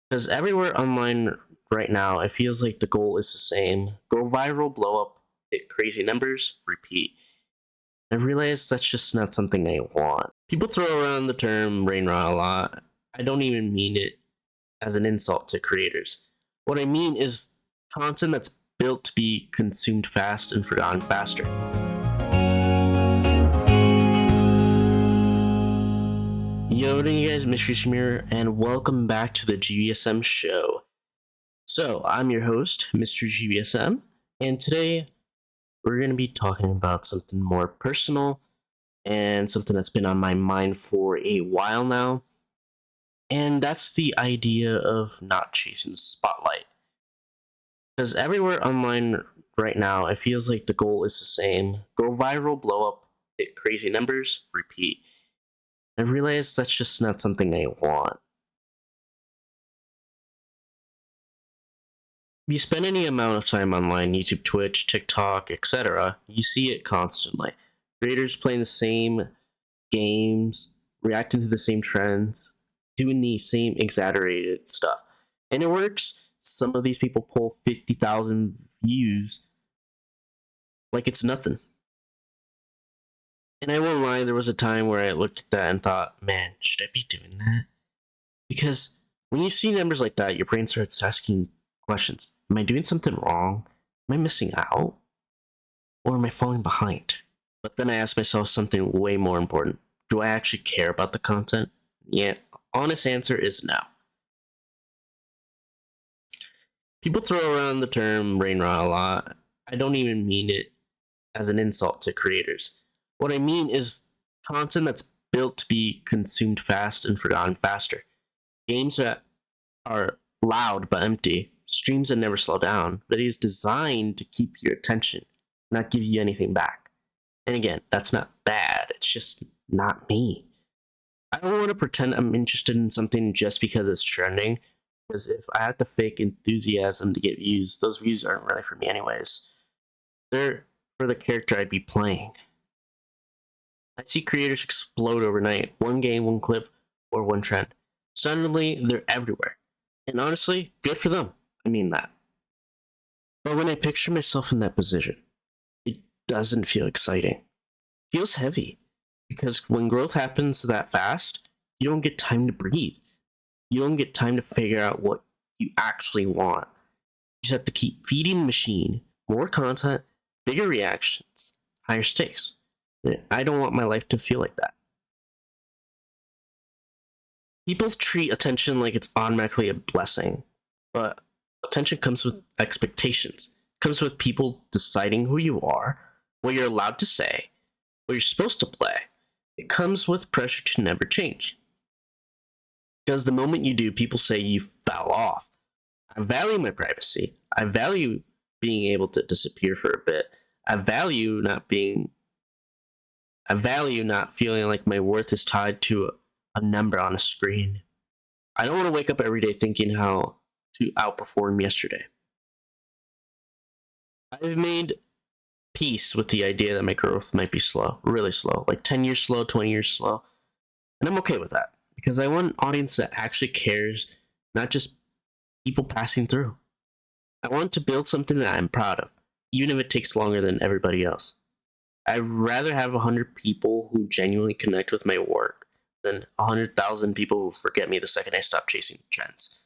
Because everywhere online right now, it feels like the goal is the same: go viral, blow up, hit crazy numbers, repeat. I realize that's just not something I want. People throw around the term brain rot a lot. I don't even mean it as an insult to creators. What I mean is content that's built to be consumed fast and forgotten faster. Yo, you guys, Mystery Smear, and welcome back to the GVSM show. So, I'm your host, Mr. GVSM, and today we're going to be talking about something more personal and something that's been on my mind for a while now. And that's the idea of not chasing the spotlight. Because everywhere online right now, it feels like the goal is the same: go viral, blow up, hit crazy numbers, repeat. I realize that's just not something I want. If you spend any amount of time online, YouTube, Twitch, TikTok, etc., you see it constantly. Creators playing the same games, reacting to the same trends, doing the same exaggerated stuff. And it works. Some of these people pull 50,000 views like it's nothing. And I won't lie, there was a time where I looked at that and thought, man, should I be doing that? Because when you see numbers like that, your brain starts asking questions. Am I doing something wrong? Am I missing out? Or am I falling behind? But then I ask myself something way more important. Do I actually care about the content? Yeah, honest answer is no. People throw around the term brain rot a lot. I don't even mean it as an insult to creators. What I mean is content that's built to be consumed fast and forgotten faster. Games that are loud but empty, streams that never slow down, videos designed to keep your attention, not give you anything back. And again, that's not bad, it's just not me. I don't want to pretend I'm interested in something just because it's trending, because if I have to fake enthusiasm to get views, those views aren't really for me anyways. They're for the character I'd be playing. I see creators explode overnight. One game, one clip, or one trend. Suddenly, they're everywhere. And honestly, good for them. I mean that. But when I picture myself in that position, it doesn't feel exciting. It feels heavy. Because when growth happens that fast, you don't get time to breathe. You don't get time to figure out what you actually want. You just have to keep feeding the machine more content, bigger reactions, higher stakes. I don't want my life to feel like that. People treat attention like it's automatically a blessing, but attention comes with expectations. It comes with people deciding who you are, what you're allowed to say, what you're supposed to play. It comes with pressure to never change. Because the moment you do, people say you fell off. I value my privacy. I value being able to disappear for a bit. I value not feeling like my worth is tied to a number on a screen. I don't want to wake up every day thinking how to outperform yesterday. I've made peace with the idea that my growth might be slow, really slow, like 10 years slow, 20 years slow. And I'm okay with that because I want an audience that actually cares, not just people passing through. I want to build something that I'm proud of, even if it takes longer than everybody else. I'd rather have 100 people who genuinely connect with my work than 100,000 people who forget me the second I stop chasing trends.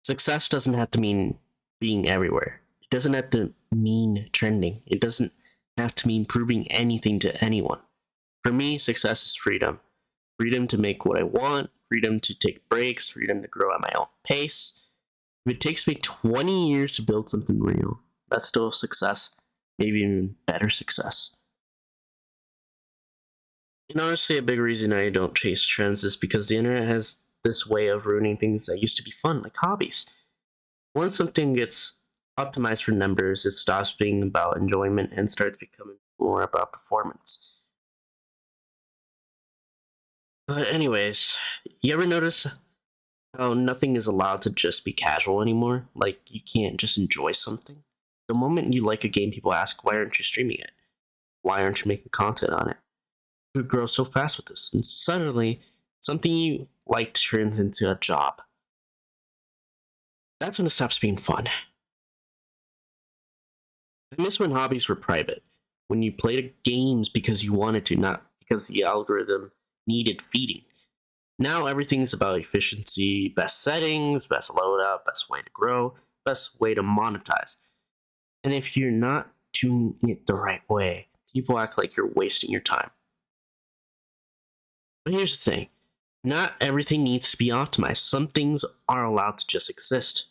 Success doesn't have to mean being everywhere. It doesn't have to mean trending. It doesn't have to mean proving anything to anyone. For me, success is freedom. Freedom to make what I want, freedom to take breaks, freedom to grow at my own pace. If it takes me 20 years to build something real, that's still a success. Maybe even better success. And honestly, a big reason I don't chase trends is because the internet has this way of ruining things that used to be fun, like hobbies. Once something gets optimized for numbers, it stops being about enjoyment and starts becoming more about performance. But anyways, you ever notice how nothing is allowed to just be casual anymore? Like, you can't just enjoy something. The moment you like a game, people ask, why aren't you streaming it? Why aren't you making content on it? You grow so fast with this. And suddenly, something you like turns into a job. That's when it stops being fun. I miss when hobbies were private, when you played games because you wanted to, not because the algorithm needed feeding. Now everything's about efficiency, best settings, best loadout, best way to grow, best way to monetize. And if you're not doing it the right way, people act like you're wasting your time. But here's the thing, not everything needs to be optimized. Some things are allowed to just exist.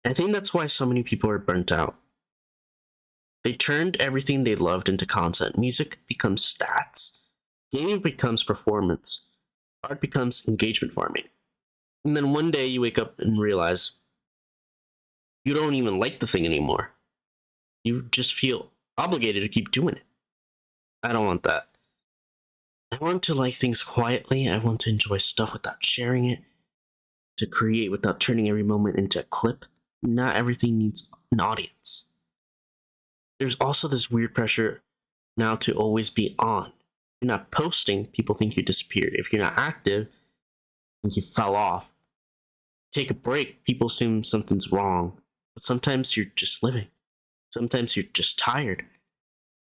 I think that's why so many people are burnt out. They turned everything they loved into content. Music becomes stats, gaming becomes performance, art becomes engagement farming. And then one day you wake up and realize you don't even like the thing anymore. You just feel obligated to keep doing it. I don't want that. I want to like things quietly. I want to enjoy stuff without sharing it, to create without turning every moment into a clip. Not everything needs an audience. There's also this weird pressure now to always be on. If you're not posting, people think you disappeared. If you're not active, think you fell off. Take a break, people assume something's wrong. But sometimes you're just living. Sometimes you're just tired.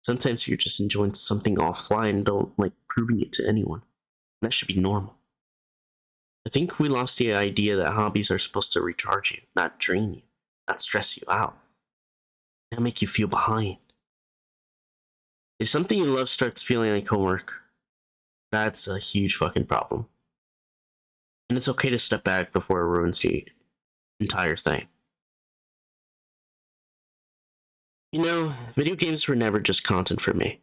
Sometimes you're just enjoying something offline and don't like proving it to anyone. That should be normal. I think we lost the idea that hobbies are supposed to recharge you, not drain you, not stress you out, not make you feel behind. If something you love starts feeling like homework, that's a huge fucking problem. And it's okay to step back before it ruins the entire thing. You know, video games were never just content for me.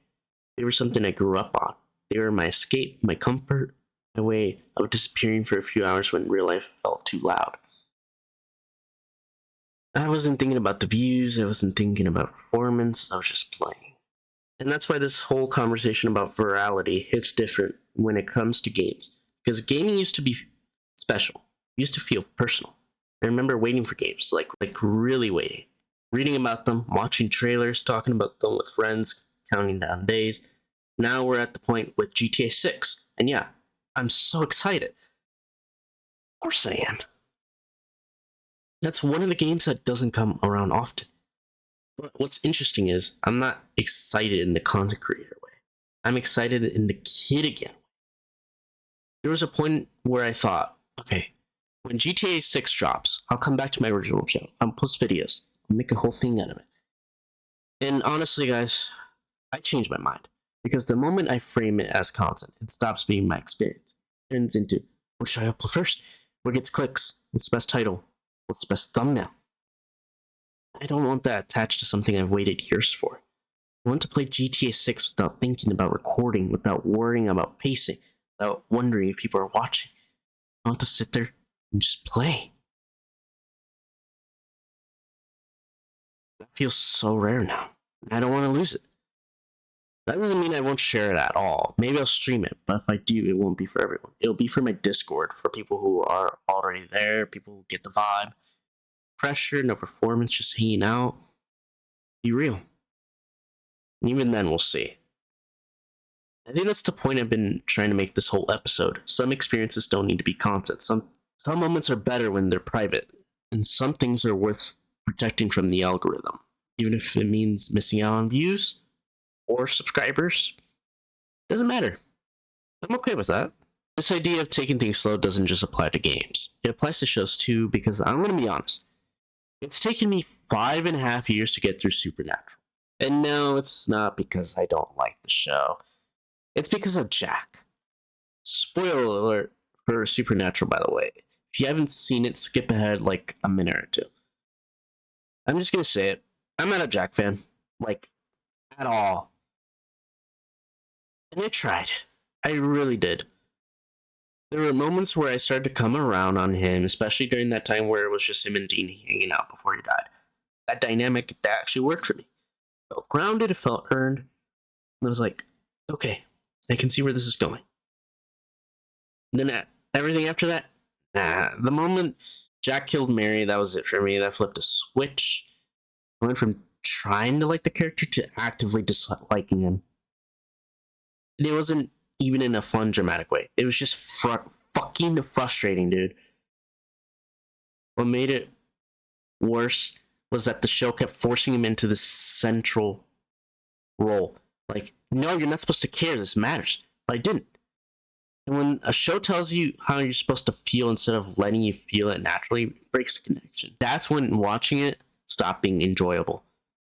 They were something I grew up on. They were my escape, my comfort, my way of disappearing for a few hours when real life felt too loud. I wasn't thinking about the views, I wasn't thinking about performance, I was just playing. And that's why this whole conversation about virality hits different when it comes to games. Because gaming used to be special, it used to feel personal. I remember waiting for games, like really waiting. Reading about them, watching trailers, talking about them with friends, counting down days. Now we're at the point with GTA 6. And yeah, I'm so excited. Of course I am. That's one of the games that doesn't come around often. But what's interesting is, I'm not excited in the content creator way. I'm excited in the kid again. There was a point where I thought, okay, when GTA 6 drops, I'll come back to my original channel. I'll post videos. I'll make a whole thing out of it. And honestly, guys, I changed my mind. Because the moment I frame it as content, it stops being my experience. It turns into, what should I upload first? What gets clicks? What's the best title? What's the best thumbnail? I don't want that attached to something I've waited years for. I want to play GTA 6 without thinking about recording, without worrying about pacing, without wondering if people are watching. I want to sit there and just play. That feels so rare now. I don't want to lose it. That doesn't mean I won't share it at all. Maybe I'll stream it, but if I do, it won't be for everyone. It'll be for my Discord, for people who are already there, people who get the vibe. Pressure, no performance, just hanging out. Be real. And even then, we'll see. I think that's the point I've been trying to make this whole episode. Some experiences don't need to be content. Some moments are better when they're private. And some things are worth protecting from the algorithm. Even if it means missing out on views or subscribers. Doesn't matter. I'm okay with that. This idea of taking things slow doesn't just apply to games. It applies to shows too, because I'm going to be honest. It's taken me 5.5 years to get through Supernatural. And no, it's not because I don't like the show. It's because of Jack. Spoiler alert for Supernatural, by the way. If you haven't seen it, skip ahead like a minute or two. I'm just gonna say it. I'm not a Jack fan. Like, at all. And I tried. I really did. There were moments where I started to come around on him, especially during that time where it was just him and Dean hanging out before he died. That dynamic, that actually worked for me. It felt grounded, it felt earned. And I was like, okay, I can see where this is going. And then everything after that, the moment Jack killed Mary, that was it for me. That flipped a switch. I went from trying to like the character to actively disliking him. And it wasn't even in a fun, dramatic way. It was just fucking frustrating, dude. What made it worse was that the show kept forcing him into this central role. Like, no, you're not supposed to care. This matters. But I didn't. And when a show tells you how you're supposed to feel instead of letting you feel it naturally, it breaks the connection. That's when watching it stopped being enjoyable.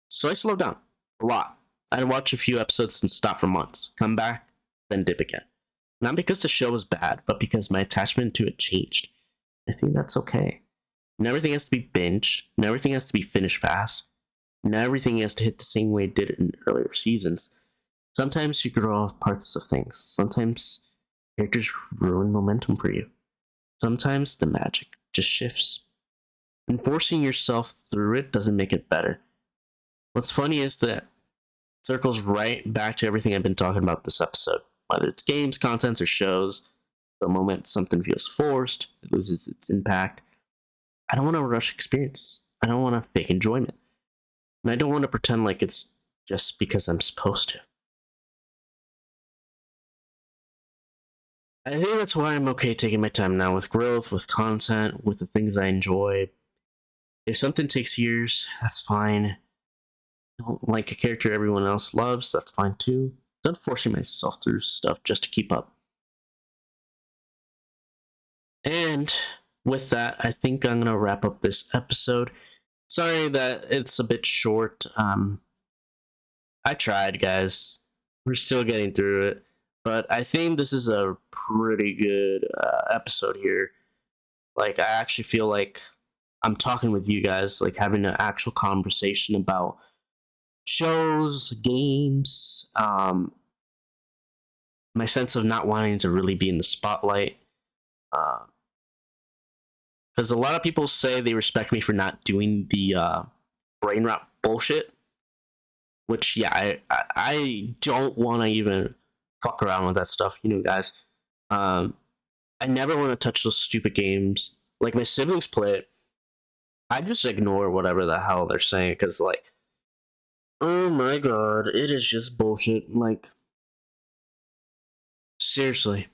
So I slowed down a lot. I'd watch a few episodes and stop for months, come back, then dip again. Not because the show was bad, but because my attachment to it changed. I think that's okay. Not everything has to be binge. Not everything has to be finished fast. Not everything has to hit the same way it did in earlier seasons. Sometimes you grow off parts of things. Sometimes characters ruin momentum for you. Sometimes the magic just shifts. And forcing yourself through it doesn't make it better. What's funny is that it circles right back to everything I've been talking about this episode. Whether it's games, contents, or shows, the moment something feels forced, it loses its impact. I don't want to rush experiences. I don't want to fake enjoyment. And I don't want to pretend like it's just because I'm supposed to. I think that's why I'm okay taking my time now with growth, with content, with the things I enjoy. If something takes years, that's fine. I don't like a character everyone else loves, that's fine too. Not forcing myself through stuff just to keep up. And with that, I think I'm gonna wrap up this episode. Sorry that it's a bit short. I tried, guys. We're still getting through it, but I think this is a pretty good episode here. Like, I actually feel like I'm talking with you guys, like having an actual conversation about shows, games, my sense of not wanting to really be in the spotlight. Because a lot of people say they respect me for not doing the brain rot bullshit. Which, yeah, I don't want to even fuck around with that stuff, you know, guys. I never want to touch those stupid games. Like, my siblings play it. I just ignore whatever the hell they're saying, because, like, oh my god, it is just bullshit. Like, seriously.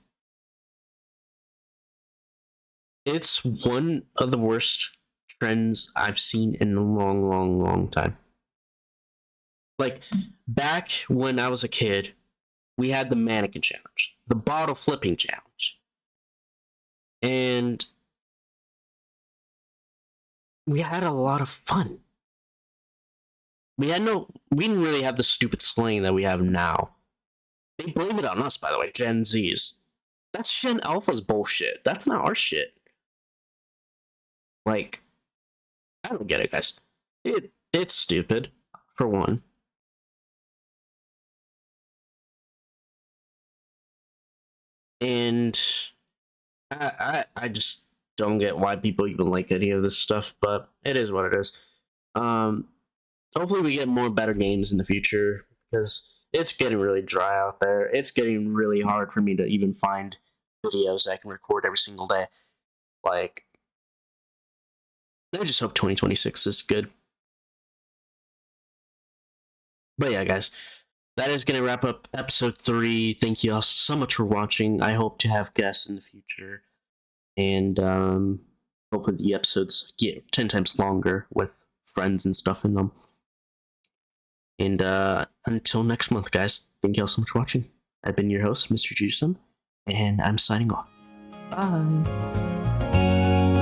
It's one of the worst trends I've seen in a long, long, long time. Like, back when I was a kid, we had the mannequin challenge, the bottle flipping challenge. And we had a lot of fun. We didn't really have the stupid slang that we have now. They blame it on us, by the way, Gen Zs. That's Gen Alpha's bullshit. That's not our shit. Like, I don't get it, guys. It's stupid, for one. And I just don't get why people even like any of this stuff, but it is what it is. Hopefully we get more better games in the future, because it's getting really dry out there. It's getting really hard for me to even find videos I can record every single day. Like, I just hope 2026 is good. But yeah, guys, that is going to wrap up episode 3. Thank you all so much for watching. I hope to have guests in the future. And hopefully the episodes get 10 times longer with friends and stuff in them. And until next month, guys, thank you all so much for watching. I've been your host, Mr. GVSM, and I'm signing off. Bye.